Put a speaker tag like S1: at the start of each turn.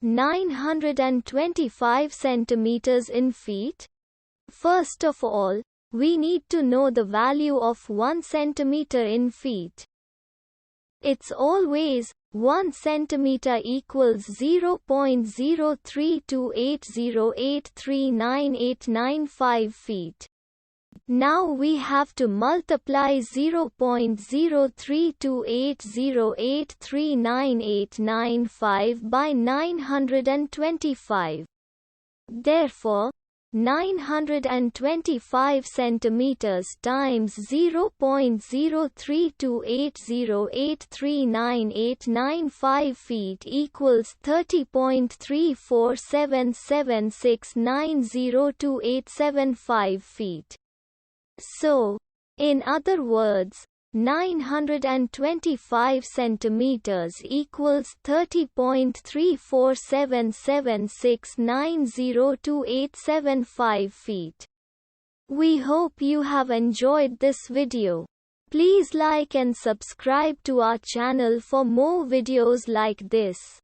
S1: 925 centimeters in feet? First of all, we need to know the value of 1 centimeter in feet. It's always 1 centimeter equals 0.03280839895 feet. Now we have to multiply 0.03280839895 by 925. Therefore, 925 centimeters times 0.03280839895 feet equals 30.3477690285 feet. So, in other words, 925 centimeters equals 30.3477690285 feet. We hope you have enjoyed this video. Please like and subscribe to our channel for more videos like this.